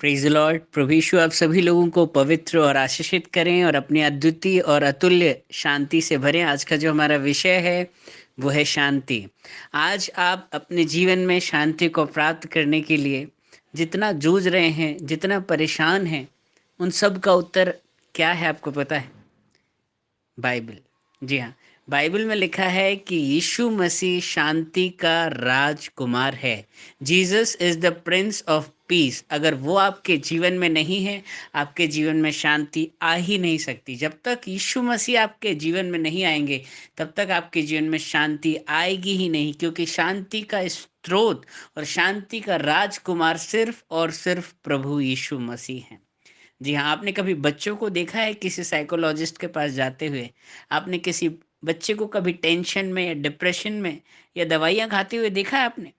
Praise the lord. प्रभु यीशु आप सभी लोगों को पवित्र और आशीषित करें और अपनी अद्वितीय और अतुल्य शांति से भरें। आज का जो हमारा विषय है वो है शांति। आज आप अपने जीवन में शांति को प्राप्त करने के लिए जितना जूझ रहे हैं, जितना परेशान हैं, उन सब का उत्तर क्या है आपको पता है? बाइबल। जी हाँ, बाइबल में लिखा है कि यीशु मसीह शांति का राजकुमार है। Jesus is the Prince of peace. अगर वो आपके जीवन में नहीं है, आपके जीवन में शांति आ ही नहीं सकती। जब तक यीशु मसीह आपके जीवन में नहीं आएंगे, तब तक आपके जीवन में शांति आएगी ही नहीं, क्योंकि शांति का स्रोत और शांति का राजकुमार सिर्फ और सिर्फ प्रभु यीशु मसीह है। जी हाँ, आपने कभी बच्चों को देखा है किसी साइकोलॉजिस्ट के पास जाते हुए? आपने किसी बच्चे को कभी टेंशन में या डिप्रेशन में या दवाइयाँ खाते हुए देखा है आपने?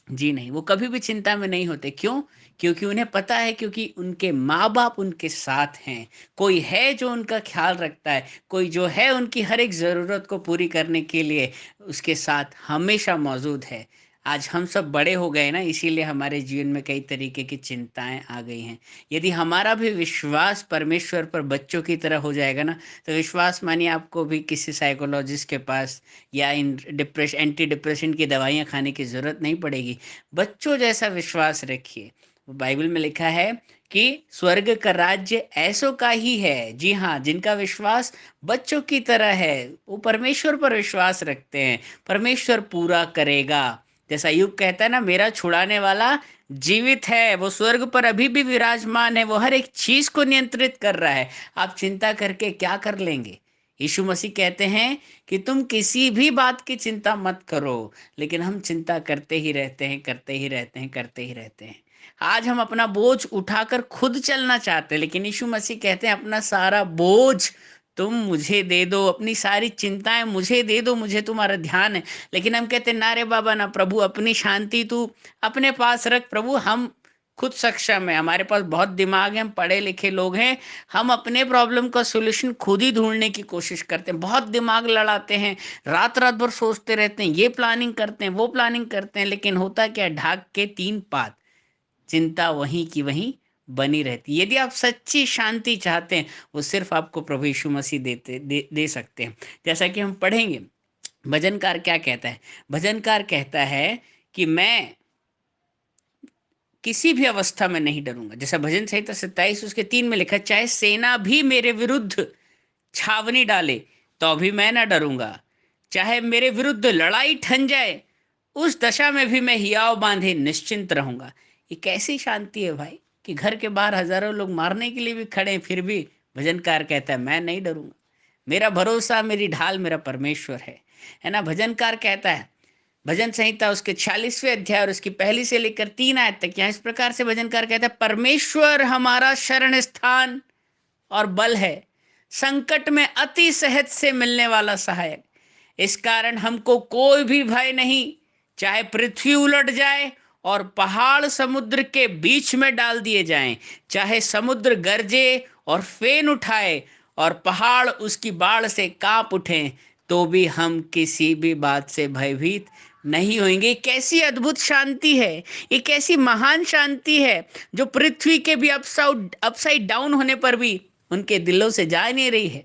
जी नहीं, वो कभी भी चिंता में नहीं होते। क्यों? क्योंकि उन्हें पता है, क्योंकि उनके माँ-बाप उनके साथ हैं। कोई है जो उनका ख़्याल रखता है, कोई जो है उनकी हर एक ज़रूरत को पूरी करने के लिए उसके साथ हमेशा मौजूद है। आज हम सब बड़े हो गए ना, इसीलिए हमारे जीवन में कई तरीके की चिंताएँ आ गई हैं। यदि हमारा भी विश्वास परमेश्वर पर बच्चों की तरह हो जाएगा ना, तो विश्वास मानिए आपको भी किसी साइकोलॉजिस्ट के पास या इन एंटी डिप्रेशन की दवाइयाँ खाने की ज़रूरत नहीं पड़ेगी। बच्चों जैसा विश्वास रखिए। बाइबल में लिखा है कि स्वर्ग का राज्य ऐसों का ही है, जी हाँ, जिनका विश्वास बच्चों की तरह है। वो परमेश्वर पर विश्वास रखते हैं, परमेश्वर पूरा करेगा। जैसा यूब कहता है ना, मेरा छुड़ाने वाला जीवित है, वो स्वर्ग पर अभी भी विराजमान है, वो हर एक चीज को नियंत्रित कर रहा है। आप चिंता करके क्या कर लेंगे? यीशु मसीह कहते हैं कि तुम किसी भी बात की चिंता मत करो। लेकिन हम चिंता करते ही रहते हैं, करते ही रहते हैं, करते ही रहते हैं। आज हम अपना बोझ उठाकर खुद चलना चाहते हैं, लेकिन यीशु मसीह कहते हैं अपना सारा बोझ तुम मुझे दे दो, अपनी सारी चिंताएं मुझे दे दो, मुझे तुम्हारा ध्यान है। लेकिन हम कहते हैं ना रे बाबा ना प्रभु, अपनी शांति तू अपने पास रख। प्रभु हम खुद सक्षम है, हमारे पास बहुत दिमाग है, हम पढ़े लिखे लोग हैं, हम अपने प्रॉब्लम का सॉल्यूशन खुद ही ढूंढने की कोशिश करते हैं, बहुत दिमाग लड़ाते हैं, रात रात भर सोचते रहते हैं, ये प्लानिंग करते हैं, वो प्लानिंग करते हैं, लेकिन होता क्या है, ढाक के तीन पात चिंता वहीं की वहीं बनी रहती है। यदि आप सच्ची शांति चाहते हैं, वो सिर्फ आपको प्रभु यीशु मसीह दे सकते हैं। जैसा कि हम पढ़ेंगे, भजनकार क्या कहता है? भजनकार कहता है कि मैं किसी भी अवस्था में नहीं डरूंगा। जैसा भजन संहिता 27 उसके 3 में लिखा, चाहे सेना भी मेरे विरुद्ध छावनी डाले तो भी मैं ना डरूंगा, चाहे मेरे विरुद्ध लड़ाई ठन जाए उस दशा में भी मैं हियाव बांधे निश्चिंत रहूंगा। ये कैसी शांति है भाई, कि घर के बाहर हजारों लोग मारने के लिए भी खड़े हैं, फिर भी भजनकार कहता है मैं नहीं डरूंगा, मेरा भरोसा, मेरी ढाल मेरा परमेश्वर है ना। भजनकार कहता है, भजन संहिता उसके 46वें अध्याय और उसकी पहली से लेकर 3 आयत तक, यहाँ इस प्रकार से भजनकार कहता है, परमेश्वर हमारा शरण स्थान और बल है, संकट में अति सहज से मिलने वाला सहायक। इस कारण हमको कोई भी भय नहीं, चाहे पृथ्वी उलट जाए और पहाड़ समुद्र के बीच में डाल दिए जाएं, चाहे समुद्र गरजे और फेन उठाए और पहाड़ उसकी बाढ़ से कांप उठें, तो भी हम किसी भी बात से भयभीत नहीं होंगे। कैसी अद्भुत शांति है, ये कैसी महान शांति है, जो पृथ्वी के भी अपसाइड डाउन होने पर भी उनके दिलों से जा नहीं रही है।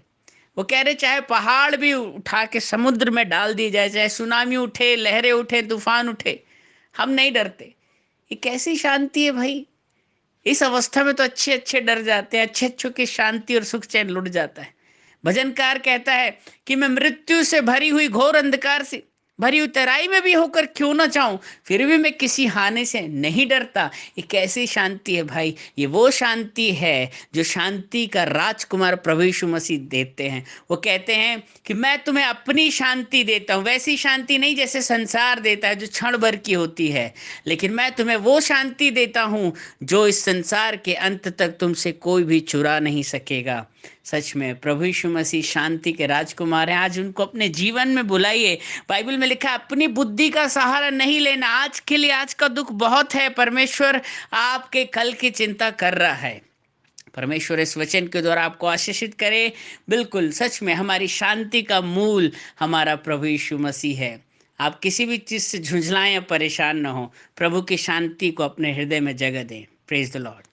वो कह रहे चाहे पहाड़ भी उठा के समुद्र में डाल दिए जाए, चाहे सुनामी उठे, लहरें उठे, तूफान उठे, हम नहीं डरते। ये कैसी शांति है भाई। इस अवस्था में तो अच्छे अच्छे डर जाते हैं, अच्छे अच्छों की शांति और सुख चैन लुट जाता है। भजनकार कहता है कि मैं मृत्यु से भरी हुई घोर अंधकार से भरी हुई तराई में भी होकर क्यों ना चाहूं, फिर भी मैं किसी हानि से नहीं डरता। ये कैसी शांति है भाई। ये वो शांति है जो शांति का राजकुमार प्रभु यीशु मसीह देते हैं। वो कहते हैं कि मैं तुम्हें अपनी शांति देता हूं, वैसी शांति नहीं जैसे संसार देता है जो क्षण भर की होती है, लेकिन मैं तुम्हें वो शांति देता हूं जो इस संसार के अंत तक तुमसे कोई भी चुरा नहीं सकेगा। सच में प्रभु यीशु मसीह शांति के राजकुमार हैं। आज उनको अपने जीवन में बुलाइए। बाइबल में लिखा है अपनी बुद्धि का सहारा नहीं लेना। आज के लिए आज का दुख बहुत है, परमेश्वर आपके कल की चिंता कर रहा है। परमेश्वर इस वचन के द्वारा आपको आशीषित करे। बिल्कुल सच में हमारी शांति का मूल हमारा प्रभु यीशु मसीह है। आप किसी भी चीज़ से झुंझलाएं या परेशान ना हो, प्रभु की शांति को अपने हृदय में जगह दें। Praise the Lord.